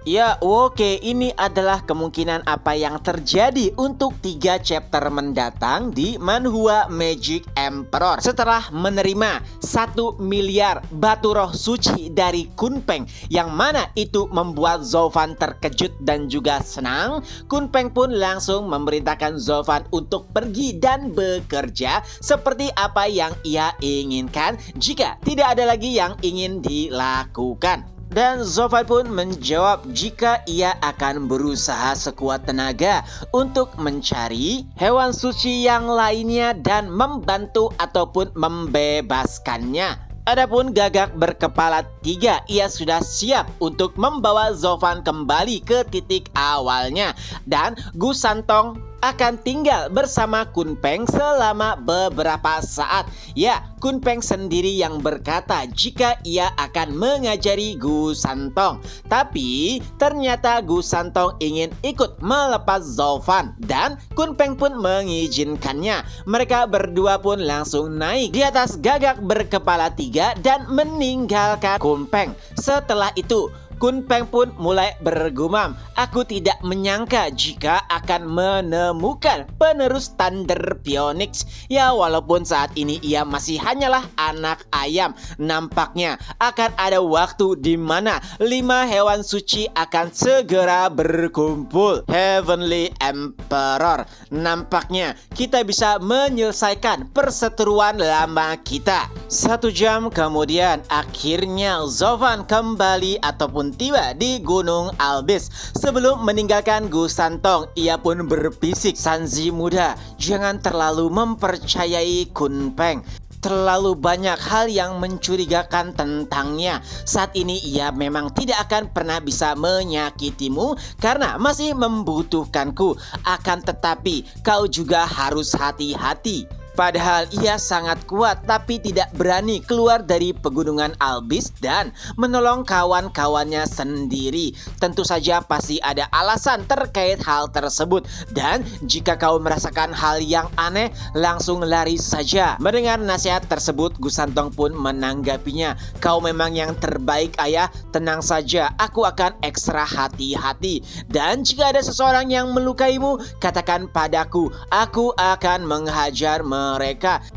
Ya, oke, ini adalah kemungkinan apa yang terjadi untuk 3 chapter mendatang di Manhwa Magic Emperor. Setelah menerima 1 miliar batu roh suci dari Kunpeng, yang mana itu membuat Zovan terkejut dan juga senang, Kunpeng pun langsung memerintahkan Zovan untuk pergi dan bekerja seperti apa yang ia inginkan jika tidak ada lagi yang ingin dilakukan. Dan Zovan pun menjawab jika ia akan berusaha sekuat tenaga untuk mencari hewan suci yang lainnya dan membantu ataupun membebaskannya. Adapun Gagak berkepala 3, ia sudah siap untuk membawa Zovan kembali ke titik awalnya. Dan Gu Santong akan tinggal bersama Kunpeng selama beberapa saat. Ya, Kunpeng sendiri yang berkata jika ia akan mengajari Gu Santong. Tapi ternyata Gu Santong ingin ikut melepas Zovan dan Kunpeng pun mengizinkannya. Mereka berdua pun langsung naik di atas Gagak berkepala 3 dan meninggalkan Kunpeng. Setelah itu Kunpeng pun mulai bergumam, "Aku tidak menyangka jika akan menemukan penerus Thunder Phoenix." Ya, walaupun saat ini ia masih hanyalah anak ayam, nampaknya akan ada waktu di mana 5 hewan suci akan segera berkumpul. Heavenly Emperor, nampaknya kita bisa menyelesaikan perseteruan lama kita. 1 jam kemudian, akhirnya Zovan kembali ataupun tiba di Gunung Albis. Sebelum meninggalkan Gu Santong, ia pun berbisik, "Sanzi muda, jangan terlalu mempercayai Kunpeng. Terlalu banyak hal yang mencurigakan tentangnya. Saat ini ia memang tidak akan pernah bisa menyakitimu karena masih membutuhkanku. Akan tetapi kau juga harus hati-hati." Padahal ia sangat kuat tapi tidak berani keluar dari pegunungan Albis dan menolong kawan-kawannya sendiri. Tentu saja pasti ada alasan terkait hal tersebut. Dan jika kau merasakan hal yang aneh, langsung lari saja. Mendengar nasihat tersebut, Gu Santong pun menanggapinya, "Kau memang yang terbaik ayah, tenang saja, aku akan ekstra hati-hati. Dan jika ada seseorang yang melukaimu, katakan padaku, aku akan menghajar mereka.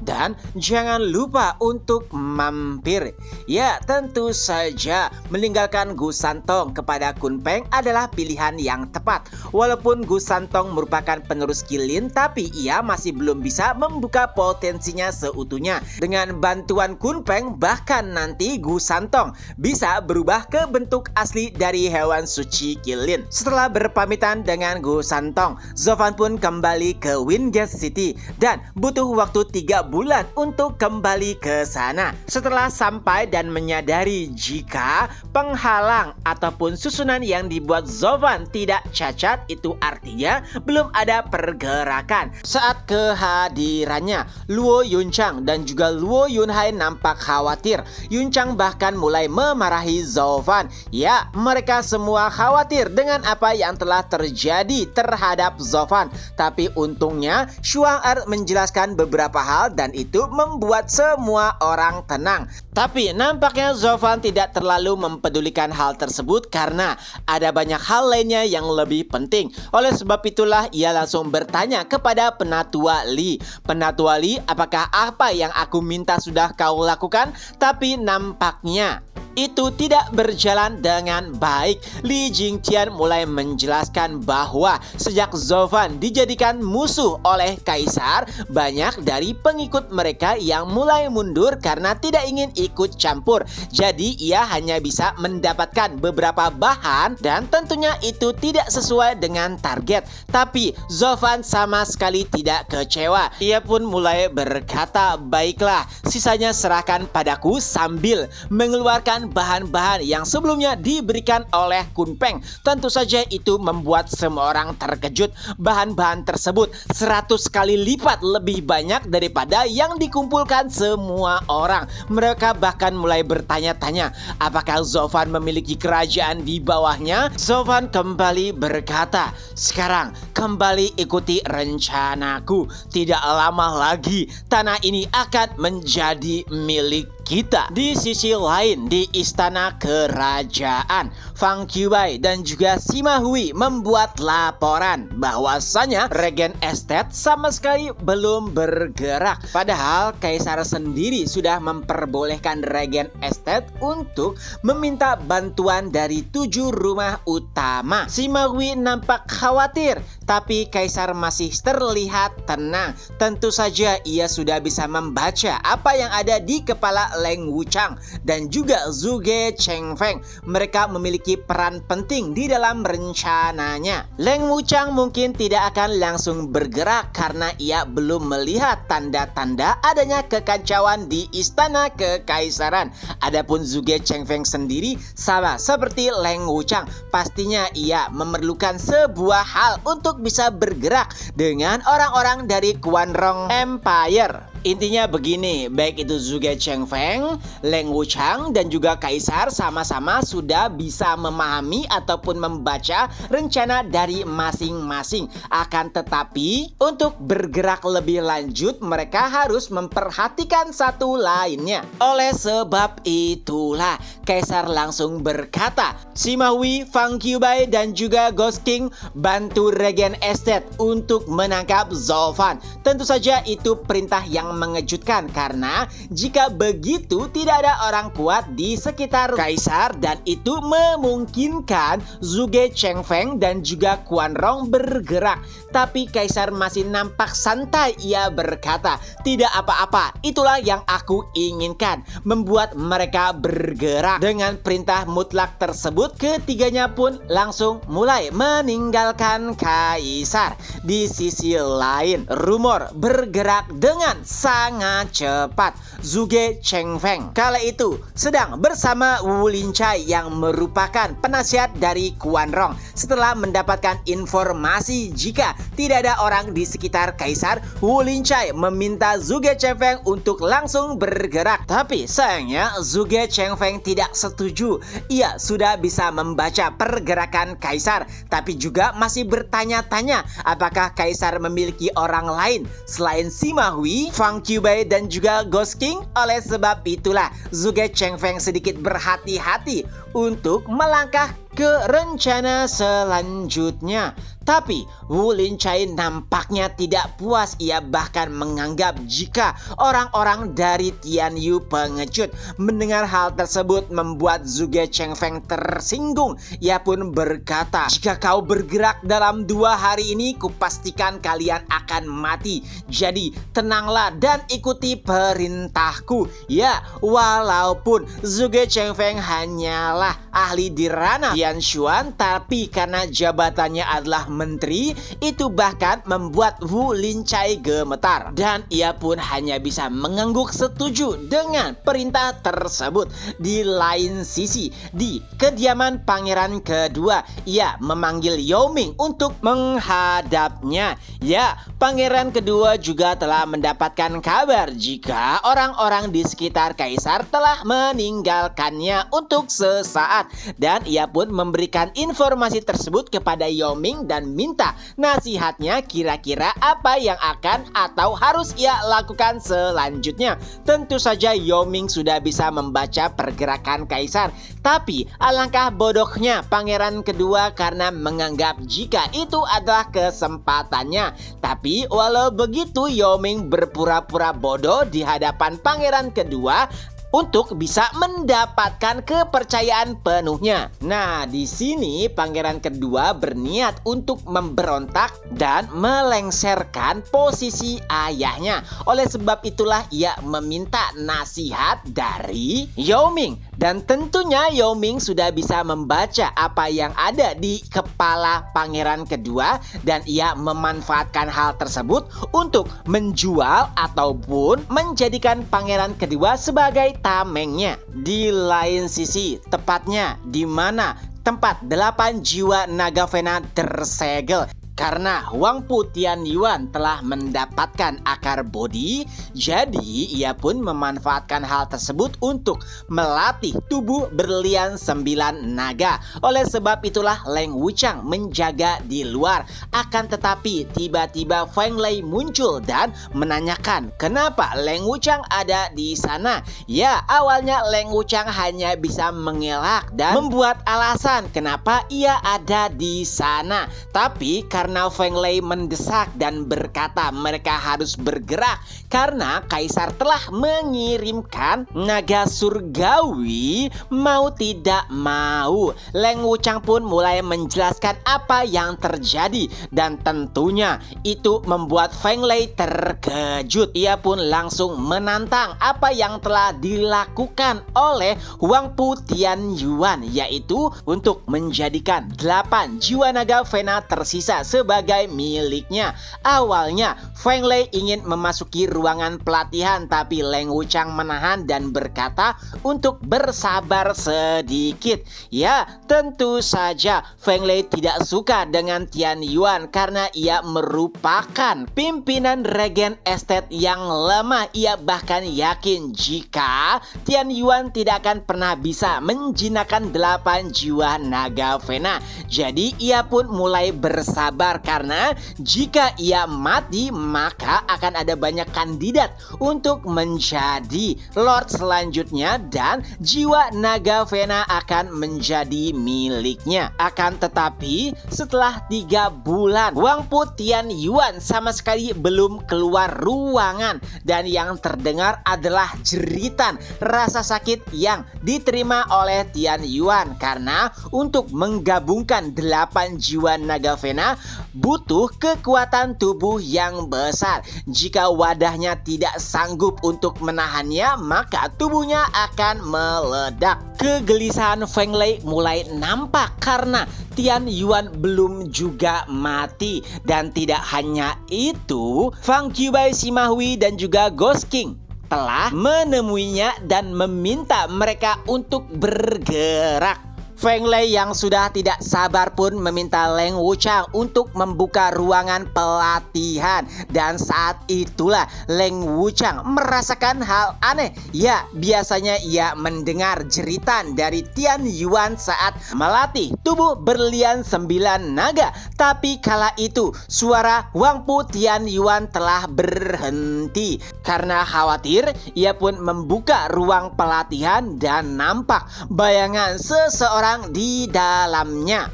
Dan jangan lupa untuk mampir." Ya, tentu saja meninggalkan Gu Santong kepada Kunpeng adalah pilihan yang tepat. Walaupun Gu Santong merupakan penerus Qilin, tapi ia masih belum bisa membuka potensinya seutuhnya. Dengan bantuan Kunpeng, bahkan nanti Gu Santong bisa berubah ke bentuk asli dari hewan suci Qilin. Setelah berpamitan dengan Gu Santong, Zovan pun kembali ke Wingate City dan butuh waktu 3 bulan untuk kembali ke sana. Setelah sampai dan menyadari jika penghalang ataupun susunan yang dibuat Zovan tidak cacat, itu artinya belum ada pergerakan. Saat kehadirannya, Luo Yunchang dan juga Luo Yunhai nampak khawatir. Yunchang bahkan mulai memarahi Zovan. Ya, mereka semua khawatir dengan apa yang telah terjadi terhadap Zovan. Tapi untungnya Shuang Er menjelaskan beberapa hal dan itu membuat semua orang tenang. Tapi nampaknya Zovan tidak terlalu mempedulikan hal tersebut karena ada banyak hal lainnya yang lebih penting. Oleh sebab itulah ia langsung bertanya kepada Penatua Li, "Penatua Li, apakah apa yang aku minta sudah kau lakukan?" Tapi nampaknya itu tidak berjalan dengan baik. Li Jingtian mulai menjelaskan bahwa sejak Zovan dijadikan musuh oleh Kaisar, banyak dari pengikut mereka yang mulai mundur karena tidak ingin ikut campur. Jadi ia hanya bisa mendapatkan beberapa bahan dan tentunya itu tidak sesuai dengan target. Tapi Zovan sama sekali tidak kecewa. Ia pun mulai berkata, "Baiklah, sisanya serahkan padaku," sambil mengeluarkan bahan-bahan yang sebelumnya diberikan oleh Kunpeng. Tentu saja itu membuat semua orang terkejut. Bahan-bahan tersebut 100 kali lipat lebih banyak daripada yang dikumpulkan semua orang. Mereka bahkan mulai bertanya-tanya, apakah Zovan memiliki kerajaan di bawahnya? Zovan kembali berkata, "Sekarang kembali ikuti rencanaku. Tidak lama lagi tanah ini akan menjadi milik kita. Di sisi lain, di istana kerajaan, Fang Qiubai dan juga Sima Hui membuat laporan bahwasanya Regen Estate sama sekali belum bergerak. Padahal Kaisar sendiri sudah memperbolehkan Regen Estate untuk meminta bantuan dari 7 rumah utama. Sima Hui nampak khawatir, tapi Kaisar masih terlihat tenang. Tentu saja ia sudah bisa membaca apa yang ada di kepala Leng Wuchang dan juga Zhuge Chengfeng. Mereka memiliki peran penting di dalam rencananya. Leng Wuchang mungkin tidak akan langsung bergerak karena ia belum melihat tanda-tanda adanya kekacauan di istana kekaisaran. Adapun Zhuge Chengfeng sendiri sama seperti Leng Wuchang, pastinya ia memerlukan sebuah hal untuk bisa bergerak dengan orang-orang dari Quanrong Empire. Intinya begini, baik itu Zhuge Chengfeng, Leng Wuchang dan juga Kaisar sama-sama sudah bisa memahami ataupun membaca rencana dari masing-masing. Akan tetapi untuk bergerak lebih lanjut mereka harus memperhatikan satu lainnya. Oleh sebab itulah Kaisar langsung berkata, Sima Hui, Fang Qiubai dan juga Ghost King bantu Regen Estate untuk menangkap Zhou Fan. Tentu saja itu perintah yang mengejutkan karena jika begitu tidak ada orang kuat di sekitar Kaisar dan itu memungkinkan Zhuge Chengfeng dan juga Quanrong bergerak. Tapi Kaisar masih nampak santai. Ia berkata, tidak apa-apa, itulah yang aku inginkan, membuat mereka bergerak. Dengan perintah mutlak tersebut, ketiganya pun langsung mulai meninggalkan Kaisar. Di sisi lain, rumor bergerak dengan sangat cepat. Zhuge Chengfeng kala itu sedang bersama Wu Lincai yang merupakan penasihat dari Quanrong. Setelah mendapatkan informasi jika tidak ada orang di sekitar Kaisar, Wu Lincai meminta Zhuge Chengfeng untuk langsung bergerak. Tapi sayangnya Zhuge Chengfeng tidak setuju. Ia sudah bisa membaca pergerakan Kaisar, tapi juga masih bertanya-tanya apakah Kaisar memiliki orang lain selain Sima Hui, Fang Qiubai dan juga Ghost King. Oleh sebab itulah Zhuge Chengfeng sedikit berhati-hati untuk melangkah ke rencana selanjutnya. Tapi Wu Lincai nampaknya tidak puas. Ia bahkan menganggap jika orang-orang dari Tianyu pengecut. Mendengar hal tersebut membuat Zhuge Chengfeng tersinggung. Ia pun berkata, jika kau bergerak dalam 2 hari ini, kupastikan kalian akan mati. Jadi tenanglah dan ikuti perintahku. Ya, walaupun Zhuge Chengfeng hanyalah ahli di ranah Tianshuan, tapi karena jabatannya adalah menteri, itu bahkan membuat Wu Lincai gemetar. Dan ia pun hanya bisa mengangguk setuju dengan perintah tersebut. Di lain sisi, di kediaman pangeran kedua, ia memanggil Yao Ming untuk menghadapnya. Ya, pangeran kedua juga telah mendapatkan kabar jika orang-orang di sekitar Kaisar telah meninggalkannya untuk sesaat. Dan ia pun memberikan informasi tersebut kepada Yao Ming dan minta nasihatnya kira-kira apa yang akan atau harus ia lakukan selanjutnya. Tentu saja Yao Ming sudah bisa membaca pergerakan Kaisar, tapi alangkah bodohnya pangeran kedua karena menganggap jika itu adalah kesempatannya. Tapi walau begitu Yao Ming berpura-pura bodoh di hadapan pangeran kedua untuk bisa mendapatkan kepercayaan penuhnya. Nah, di sini pangeran kedua berniat untuk memberontak dan melengsarkan posisi ayahnya. Oleh sebab itulah ia meminta nasihat dari Yao Ming. Dan tentunya Yao Ming sudah bisa membaca apa yang ada di kepala pangeran kedua dan ia memanfaatkan hal tersebut untuk menjual ataupun menjadikan pangeran kedua sebagai tamengnya. Di lain sisi, tepatnya di mana tempat 8 jiwa naga Vena tersegel, Karena Huang Pu Tianyuan telah mendapatkan akar bodi, jadi ia pun memanfaatkan hal tersebut untuk melatih tubuh berlian 9 naga. Oleh sebab itulah Leng Wuchang menjaga di luar. Akan tetapi tiba-tiba Feng Lei muncul dan menanyakan kenapa Leng Wuchang ada di sana. Ya, awalnya Leng Wuchang hanya bisa mengelak dan membuat alasan kenapa ia ada di sana. Tapi karena Feng Lei mendesak dan berkata mereka harus bergerak karena kaisar telah mengirimkan naga surgawi, mau tidak mau Leng Wuchang pun mulai menjelaskan apa yang terjadi dan tentunya itu membuat Feng Lei terkejut. Ia pun langsung menantang apa yang telah dilakukan oleh Huang Pu Tianyuan, yaitu untuk menjadikan 8 jiwa naga Vena tersisa sebagai miliknya. Awalnya Feng Lei ingin memasuki ruangan pelatihan, tapi Leng Wuchang menahan dan berkata untuk bersabar sedikit. Ya, tentu saja Feng Lei tidak suka dengan Tianyuan karena ia merupakan pimpinan regen estate yang lemah. Ia bahkan yakin jika Tianyuan tidak akan pernah bisa menjinakkan 8 jiwa naga Vena. Jadi ia pun mulai bersabar karena jika ia mati maka akan ada banyak kandidat untuk menjadi Lord selanjutnya dan jiwa naga Vena akan menjadi miliknya. Akan tetapi setelah 3 bulan Huang Pu Tianyuan sama sekali belum keluar ruangan dan yang terdengar adalah jeritan rasa sakit yang diterima oleh Tianyuan karena untuk menggabungkan 8 jiwa naga Vena butuh kekuatan tubuh yang besar. Jika wadahnya tidak sanggup untuk menahannya maka tubuhnya akan meledak. Kegelisahan Feng Lei mulai nampak karena Tianyuan belum juga mati. Dan tidak hanya itu, Fang Qiubai, Sima Hui dan juga Ghost King telah menemuinya dan meminta mereka untuk bergerak. Feng Lei yang sudah tidak sabar pun meminta Leng Wuchang untuk membuka ruangan pelatihan. Dan saat itulah Leng Wuchang merasakan hal aneh. Ya, biasanya ia mendengar jeritan dari Tianyuan saat melatih tubuh berlian 9 naga. Tapi kala itu suara Huang Pu Tianyuan telah berhenti. Karena khawatir, ia pun membuka ruang pelatihan dan nampak bayangan seseorang di dalamnya.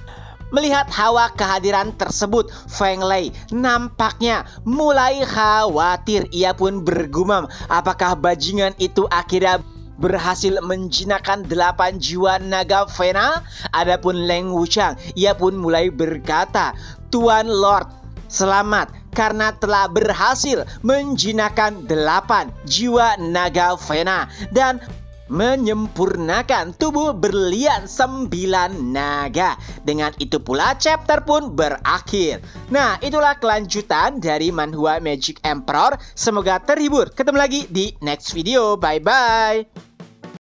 Melihat hawa kehadiran tersebut, Feng Lei nampaknya mulai khawatir. Ia pun bergumam, apakah bajingan itu akhirnya berhasil menjinakkan 8 jiwa naga Vena? Adapun Leng Wuchang, ia pun mulai berkata, Tuan Lord, selamat karena telah berhasil menjinakkan 8 jiwa naga Vena dan menyempurnakan tubuh berlian 9 naga. Dengan itu pula chapter pun berakhir. Nah, itulah kelanjutan dari manhwa Magic Emperor. Semoga terhibur. Ketemu lagi di next video. Bye bye.